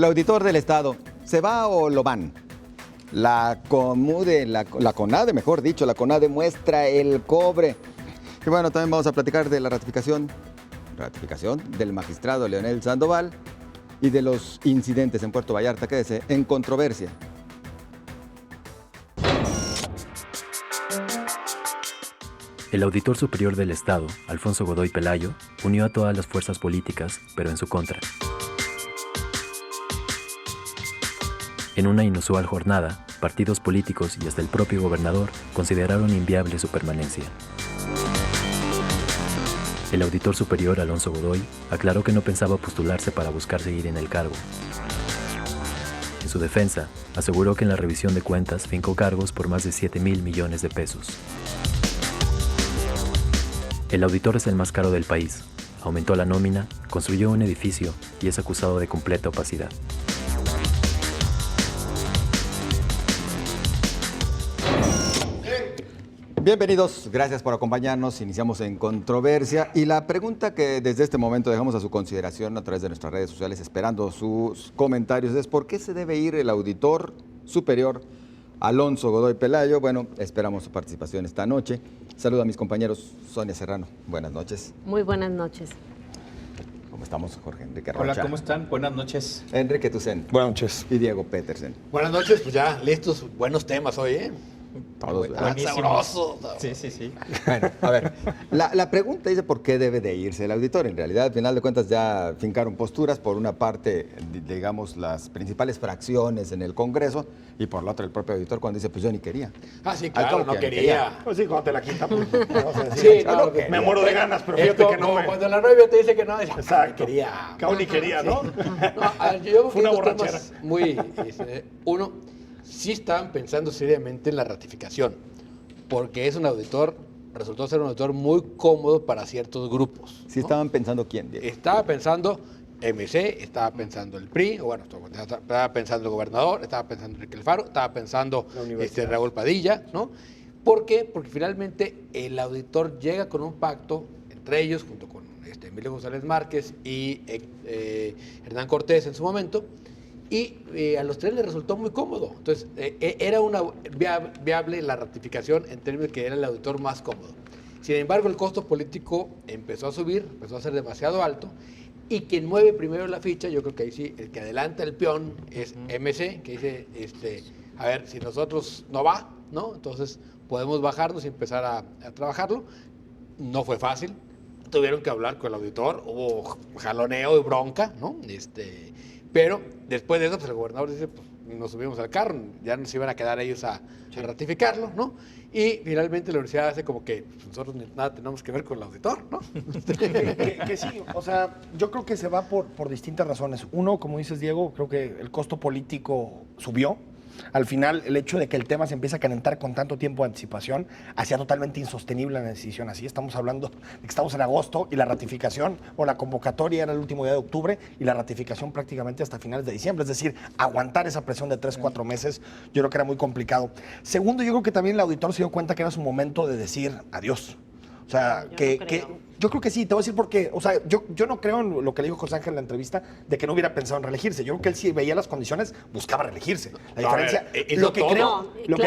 El auditor del Estado, ¿se va o lo van? La CONADE, mejor dicho, la CONADE muestra el cobre. Y bueno, también vamos a platicar de la ratificación del magistrado Leonel Sandoval y de los incidentes en Puerto Vallarta, quédese en controversia. El auditor superior del Estado, Alfonso Godoy Pelayo, unió a todas las fuerzas políticas, pero en su contra. En una inusual jornada, partidos políticos y hasta el propio gobernador consideraron inviable su permanencia. El auditor superior, Alonso Godoy, aclaró que no pensaba postularse para buscar seguir en el cargo. En su defensa, aseguró que en la revisión de cuentas fincó cargos por más de 7,000 millones de pesos. El auditor es el más caro del país. Aumentó la nómina, construyó un edificio y es acusado de completa opacidad. Bienvenidos, gracias por acompañarnos. Iniciamos en controversia y la pregunta que desde este momento dejamos a su consideración a través de nuestras redes sociales, esperando sus comentarios, es ¿por qué se debe ir el auditor superior Alonso Godoy Pelayo? Bueno, esperamos su participación esta noche. Saludo a mis compañeros. Sonia Serrano, buenas noches. Muy buenas noches. ¿Cómo estamos, Jorge Enrique Rocha? Hola, ¿cómo están? Buenas noches. Enrique Tucen. Buenas noches. Y Diego Petersen. Buenas noches, pues ya listos, buenos temas hoy, ¿eh? Todos, Sabroso. Sí. Bueno, a ver, la pregunta dice por qué debe de irse el auditor. En realidad, al final de cuentas, ya fincaron posturas. Por una parte, digamos, las principales fracciones en el Congreso y por la otra, el propio auditor cuando dice, pues yo ni quería. Ah, sí, claro, no quería. Pues sí, cuando te la quita, pues, Sí, no, me muero de ganas, pero fíjate que no como me... cuando la novia te dice que no, Exacto. quería. Cabo ni quería, ¿no? No, a ver, yo Fue una dos borrachera. temas muy, uno, sí estaban pensando seriamente en la ratificación, porque es un auditor, resultó ser un auditor muy cómodo para ciertos grupos. Sí ¿no? estaban pensando quién, Diego. Estaba pensando MC, estaba pensando el PRI, o bueno, estaba pensando el gobernador, estaba pensando Enrique Alfaro, estaba pensando Raúl Padilla, ¿no? ¿Por qué? Porque finalmente el auditor llega con un pacto entre ellos, junto con Emilio González Márquez y Hernán Cortés en su momento, y a los tres les resultó muy cómodo. Entonces, era una viable la ratificación en términos de que era el auditor más cómodo. Sin embargo, el costo político empezó a subir, empezó a ser demasiado alto, y quien mueve primero la ficha, yo creo que ahí sí, el que adelanta el peón es MC, que dice, a ver, si nosotros no va, ¿no? Entonces podemos bajarnos y empezar a trabajarlo. No fue fácil, tuvieron que hablar con el auditor, hubo jaloneo y bronca, ¿no? Pero después de eso, pues el gobernador dice, pues nos subimos al carro, ya nos iban a quedar ellos a ratificarlo, ¿no? Y finalmente la universidad hace como que pues, nosotros nada tenemos que ver con el auditor, ¿no? que sí, o sea, yo creo que se va por distintas razones. Uno, como dices, Diego, creo que el costo político subió. Al final, el hecho de que el tema se empiece a calentar con tanto tiempo de anticipación hacía totalmente insostenible la decisión así. Estamos hablando de que estamos en agosto y la ratificación o la convocatoria era el último día de octubre y la ratificación prácticamente hasta finales de diciembre. Es decir, aguantar esa presión de 3-4 meses yo creo que era muy complicado. Segundo, yo creo que también el auditor se dio cuenta que era su momento de decir adiós. O sea, yo creo que sí, te voy a decir por qué. O sea, yo no creo en lo que le dijo José Ángel en la entrevista de que no hubiera pensado en reelegirse. Yo creo que él sí veía las condiciones, buscaba reelegirse. La diferencia, lo que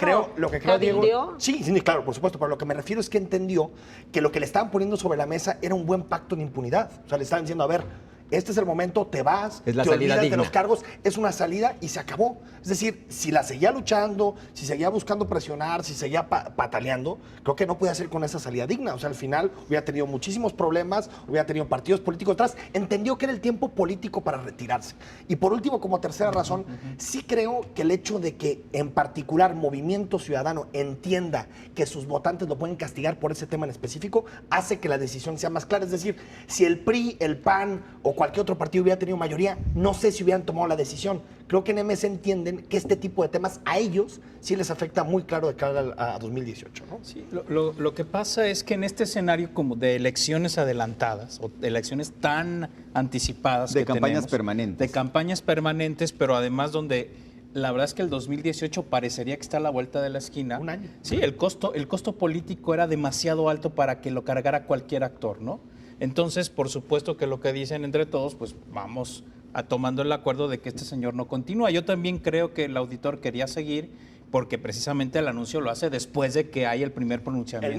creo, Diego. Sí, claro, por supuesto, pero lo que me refiero es que entendió que lo que le estaban poniendo sobre la mesa era un buen pacto de impunidad. O sea, le estaban diciendo, a ver, este es el momento, te vas, es la te salida olvidas digna de los cargos, es una salida y se acabó. Es decir, si la seguía luchando, si seguía buscando presionar, si seguía pataleando, creo que no podía hacer con esa salida digna. O sea, al final hubiera tenido muchísimos problemas, hubiera tenido partidos políticos atrás. Entendió que era el tiempo político para retirarse. Y por último, como tercera razón, sí creo que el hecho de que en particular Movimiento Ciudadano entienda que sus votantes lo pueden castigar por ese tema en específico, hace que la decisión sea más clara. Es decir, si el PRI, el PAN o cualquier otro partido hubiera tenido mayoría, no sé si hubieran tomado la decisión. Creo que en MS entienden que este tipo de temas a ellos sí les afecta muy claro de cara a 2018, ¿no? Sí, lo que pasa es que en este escenario como de elecciones adelantadas o de elecciones tan anticipadas de campañas permanentes. De campañas permanentes, pero además donde la verdad es que el 2018 parecería que está a la vuelta de la esquina. Un año. Sí, el costo político era demasiado alto para que lo cargara cualquier actor, ¿no? Entonces, por supuesto que lo que dicen entre todos, pues vamos tomando el acuerdo de que este señor no continúa. Yo también creo que el auditor quería seguir porque precisamente el anuncio lo hace después de que hay el primer pronunciamiento el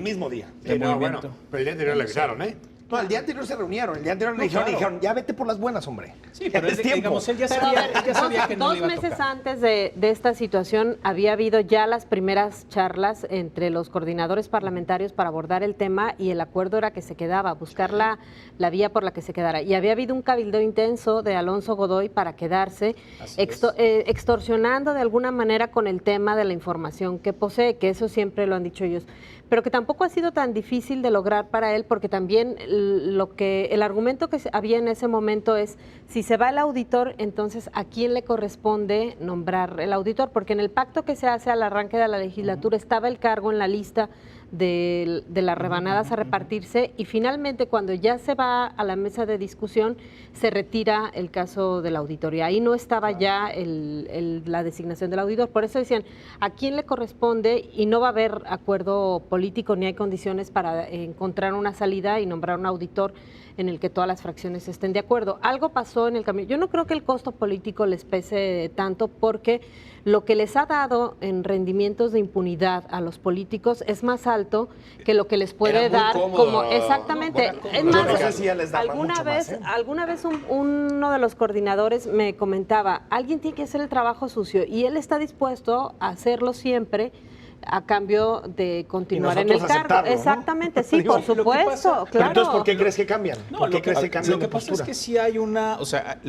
mismo día. de movimiento. Bueno, pero el día anterior le avisaron, ¿eh? No, el día anterior se reunieron, el día anterior le dijeron, ya vete por las buenas, hombre. Sí, pero es tiempo. digamos, él ya Pero a sabía, ver, él ya sabía que no dos le iba a meses tocar. antes de esta situación había habido ya las primeras charlas entre los coordinadores parlamentarios para abordar el tema y el acuerdo era que se quedaba, buscar la vía por la que se quedara. Y había habido un cabildeo intenso de Alonso Godoy para quedarse, extorsionando de alguna manera con el tema de la información que posee, que eso siempre lo han dicho ellos, pero que tampoco ha sido tan difícil de lograr para él, porque también el argumento que había en ese momento es, si se va el auditor, entonces ¿a quién le corresponde nombrar el auditor? Porque en el pacto que se hace al arranque de la legislatura estaba el cargo en la lista de las rebanadas a repartirse y finalmente cuando ya se va a la mesa de discusión se retira el caso del auditor y ahí no estaba ya la designación del auditor. Por eso decían, ¿a quién le corresponde? Y no va a haber acuerdo político ni hay condiciones para encontrar una salida y nombrar un auditor en el que todas las fracciones estén de acuerdo. Algo pasó en el camino. Yo no creo que el costo político les pese tanto porque lo que les ha dado en rendimientos de impunidad a los políticos es más alto que lo que les puede dar como exactamente. Es más, no sé si ya les daba alguna mucho vez, más, ¿eh? alguna vez uno de los coordinadores me comentaba, alguien tiene que hacer el trabajo sucio y él está dispuesto a hacerlo siempre a cambio de continuar en el cargo. Aceptarlo, ¿no? Exactamente, sí, Digo, por supuesto, Pero claro. entonces, ¿por qué crees que cambian? No, ¿Por qué lo crees que cambian lo que de pasa es postura? que sí hay una, o sea,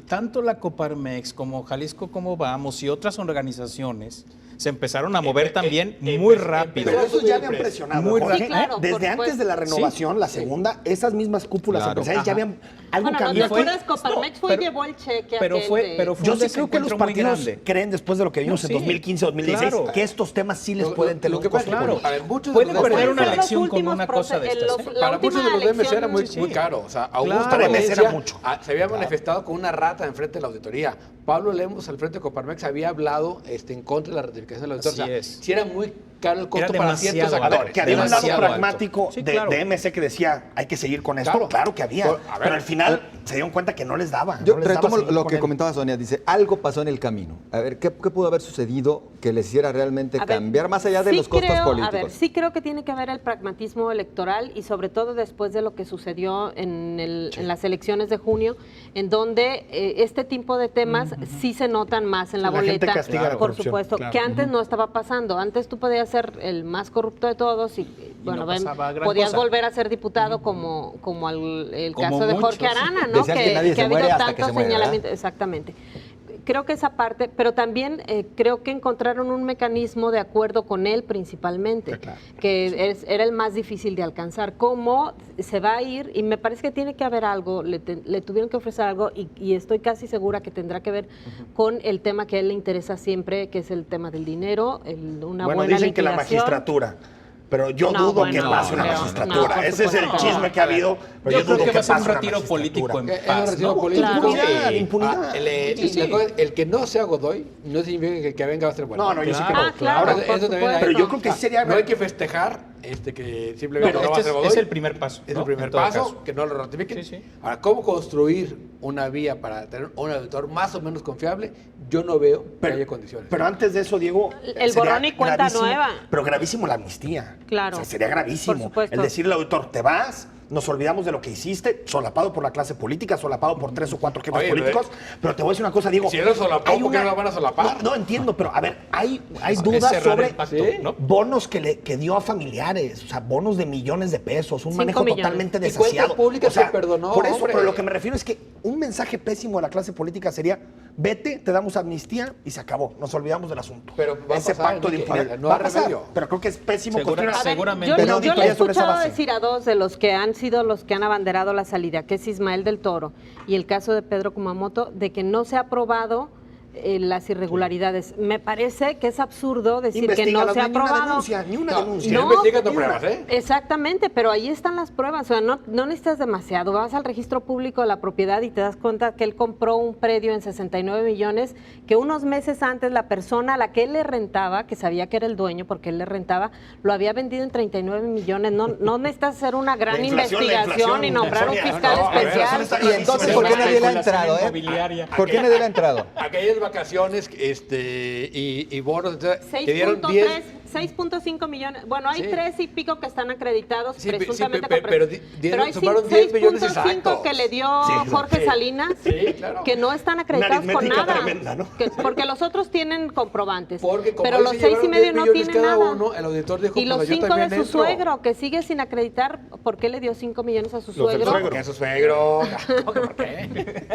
tanto la Coparmex como Jalisco Como Vamos y otras organizaciones se empezaron a mover también muy rápido. Pero esos ya habían presionado. Muy Jorge, rápido. Sí, claro, desde por antes de la renovación, la segunda, esas mismas cúpulas Claro. empresariales ya habían algo Bueno, cambiado. ¿no te acuerdas? Coparmex fue y llevó el cheque pero aquel fue de- Yo un sí creo que los desencuentro muy partidos grande. creen, después de lo que vimos No, en sí, 2015 2016, claro. que estos temas sí les pueden tener lo un que pasa costo es que, político. a ver, muchos Pueden de los perder demás- una Fue los elección con últimos una cosa de procesos, estas. la Para muchos de última los DMC era elección- muy caro. O sea, Augusto Claro. Valencia Era mucho. se había manifestado con una rata enfrente de la auditoría. Pablo Lemos, al frente de Coparmex, había hablado en contra de la ratificación de la auditoría. Así O es. sea, sí era muy caro el costo Era para ciertos demasiado actores. alto. Que había un lado demasiado alto. pragmático Sí, de, claro. de MC que decía, hay que seguir con esto. Claro que había. Pero, a ver, pero al final se dieron cuenta que no les daba. Yo no les daba retomo seguir lo con que él. comentaba Sonia. Dice, algo pasó en el camino. A ver, ¿qué pudo haber sucedido que les hiciera realmente A ver, cambiar más allá de sí los costos creo, políticos? A ver, sí creo que tiene que haber el pragmatismo electoral y sobre todo después de lo que sucedió en las elecciones de junio, en donde este tipo de temas sí se notan más en la La gente boleta, castiga la por corrupción, supuesto, claro. que antes no estaba pasando. Antes tú podías ser el más corrupto de todos y bueno, no pasaba gran podías cosa. volver a ser diputado como el Como caso de Jorge muchos. Arana, ¿no? Decían que nadie se ha habido muere hasta que tantos se muere, ¿verdad? señalamientos. Exactamente. Creo que esa parte, pero también creo que encontraron un mecanismo de acuerdo con él principalmente, que era el más difícil de alcanzar. ¿Cómo se va a ir? Y me parece que tiene que haber algo, le tuvieron que ofrecer algo y estoy casi segura que tendrá que ver con el tema que a él le interesa siempre, que es el tema del dinero, una Bueno, buena dicen que la liquidación. magistratura. Pero yo No, dudo que bueno, pase una creo. magistratura. No, por Ese es el supuesto. chisme que ha habido. Pero Yo creo dudo que va a ser un pase una retiro político en magistratura. Es un paz, retiro ¿no? político. Impunidad, Sí. impunidad. El que no sea Godoy no significa que el que venga va a ser bueno. No, yo sí creo. Ah, claro, Ahora, por eso también supuesto. hay- pero yo creo que sí sería... No hay que festejar que simplemente Bueno, no va a ser Godoy. es el primer paso. Es ¿no? el primer En todo paso, caso. que no lo ratifiquen. Sí, sí. Ahora, ¿cómo construir una vía para tener un auditor más o menos confiable? Yo no veo que haya condiciones. Pero antes de eso, Diego... El sería borrón y cuenta gravísimo, nueva. Pero gravísimo la amnistía. Claro. O sea, sería gravísimo. Por supuesto. El decirle al auditor, te vas, nos olvidamos de lo que hiciste, solapado por la clase política, solapado por 3 o 4 jefes Oye, políticos. Pero te voy a decir una cosa, Diego. Si él lo solapó, hay ¿por qué no lo van a solapar? No entiendo, pero a ver, hay Es dudas cerrar sobre el pacto, ¿no? bonos que dio a familiares, o sea, bonos de millones de pesos, un 5 manejo millones. totalmente Y cuentas desasiado. públicas O sea, que perdonó, por eso, hombre. pero lo que me refiero es que un mensaje pésimo de la clase política sería, vete, te damos amnistía y se acabó, nos olvidamos del asunto. Pero va a ese pasar, pacto de Enrique, impunidad. no va hay a pasar, remedio. pero creo que es pésimo Segura- construir A ver, seguramente. Yo, una yo le he auditoría sobre esa escuchado base. decir a dos de los que han sido los que han abanderado la salida, que es Ismael del Toro y el caso de Pedro Kumamoto, de que no se ha aprobado las irregularidades. Me parece que es absurdo decir que no Investígalos, se ha ni una aprobado. denuncia, ni una denuncia. Si no investigas, no pruebas, ¿eh? Exactamente, pero ahí están las pruebas, o sea, no necesitas demasiado. Vas al registro público de la propiedad y te das cuenta que él compró un predio en 69 millones, que unos meses antes la persona a la que él le rentaba, que sabía que era el dueño porque él le rentaba, lo había vendido en 39 millones. No necesitas hacer una gran La inflación, investigación y nombrar un Sonia, fiscal no, a ver, especial. eso está Y entonces, ¿por qué nadie le ha entrado? Inmobiliaria. ¿Por qué nadie le ha entrado? Aquellas vacaciones y bonos, te dieron 6.5 millones. Bueno, hay Sí. 3 y pico que están acreditados Sí, presuntamente. sí, pero pero hay sumaron 10 millones 6.5 exactos. que le dio Sí, Jorge sí. Salinas, Sí, claro. que no están acreditados con aritmética nada. tremenda, ¿no? Porque los otros tienen comprobantes. Porque como pero ahí los se 6 y llevaron medio 10 no millones tienen cada nada. uno, el auditor dijo, y los pues yo 5 de también su entro. suegro, que sigue sin acreditar por qué le dio 5 millones a su Los del suegro. suegro. Que a su suegro. ¿Por qué?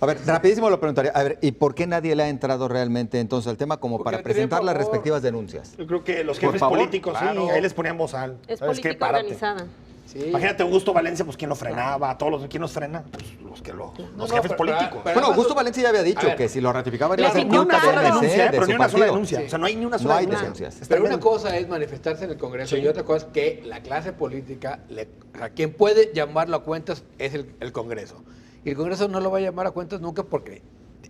A ver, rapidísimo lo preguntaría. A ver, ¿y por qué nadie le ha entrado realmente entonces al tema como Porque para no tenía presentar las favor. respectivas denuncias? Yo creo que los Por jefes favor, políticos, claro. sí, ahí les ponían voz al. Es ¿Sabes qué? política Párate. organizada. Sí. Imagínate Augusto Valencia, pues quién lo frenaba, ¿quién los frena? Pues los que los No, jefes pero- políticos. pero- Bueno, Augusto Valencia ya había A dicho ver. que si lo ratificaban Le iba a ser pidió Ni una culpa sola del denuncia, MC, de pero su ni una sola partido. denuncia. Sí. O sea, no hay ni una No sola hay denuncia. denuncias. Es Pero una tremendo. cosa es manifestarse en el Congreso y otra cosa es que la clase política, a quien puede llamarlo a cuentas es el Congreso. Y el Congreso no lo va a llamar a cuentas nunca porque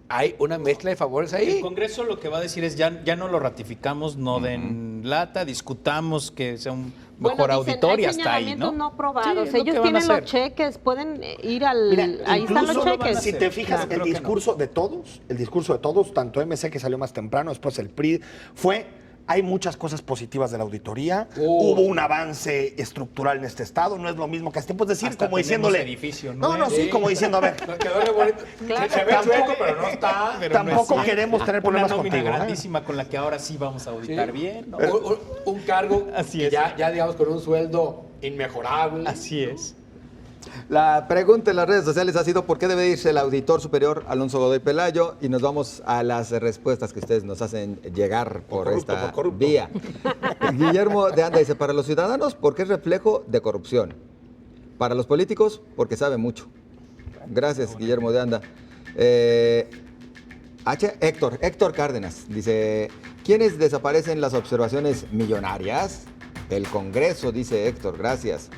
hay una mezcla de favores El ahí. Congreso lo que va a decir es ya no lo ratificamos, no den lata, discutamos que sea un mejor Bueno, dicen, auditorio hay hasta ahí, señalamientos ¿no? no probados. Sí, es lo Ellos que van a tienen los hacer. cheques, pueden ir al... Mira, ahí están los incluso cheques. si te fijas, Creo el que discurso de todos, tanto MC que salió más temprano, después el PRI, hay muchas cosas positivas de la auditoría, hubo un avance estructural en este estado, no es lo mismo que hace tiempo, es decir, Hasta como tenemos diciéndole... edificio no, nuevo. sí, como diciendo, a ver, Quedó re bonito. Claro. Se ve chueco, pero no está. Pero no es tampoco cierto. queremos tener Una problemas nómina contigo. ¿eh? grandísima con la que ahora sí vamos a auditar Sí. bien, ¿no? Un cargo Así que es. ya digamos con un sueldo inmejorable. Así es. La pregunta en las redes sociales ha sido ¿por qué debe irse el auditor superior Alonso Godoy Pelayo? Y nos vamos a las respuestas que ustedes nos hacen llegar por corrupto, esta por corrupto. vía. Guillermo de Anda dice, para los ciudadanos, porque es reflejo de corrupción. Para los políticos, porque sabe mucho. Gracias, Guillermo de Anda. Héctor Cárdenas dice, ¿quiénes desaparecen las observaciones millonarias? El Congreso, dice Héctor, gracias.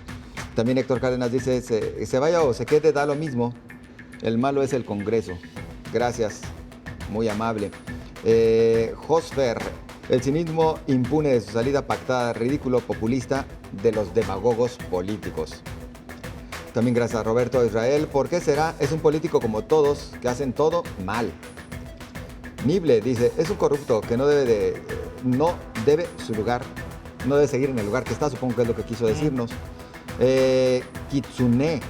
También Héctor Cárdenas dice, se vaya o se quede, da lo mismo. El malo es el Congreso. Gracias, muy amable. Josfer, el cinismo impune de su salida pactada, ridículo, populista de los demagogos políticos. También gracias a Roberto Israel. ¿Por qué será? Es un político como todos, que hacen todo mal. Nible dice, es un corrupto que no debe su lugar, no debe seguir en el lugar que está, supongo que es lo que quiso decirnos. Kitsune,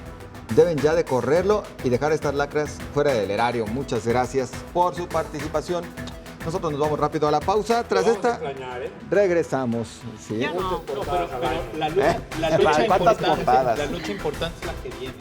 deben ya de correrlo y dejar estas lacras fuera del erario. Muchas gracias por su participación. Nosotros nos vamos rápido a la pausa. Tras esta, regresamos. ¿Sí? Yo no. No, pero la lucha ¿Cuántas importante, portadas? la lucha importante es la que viene.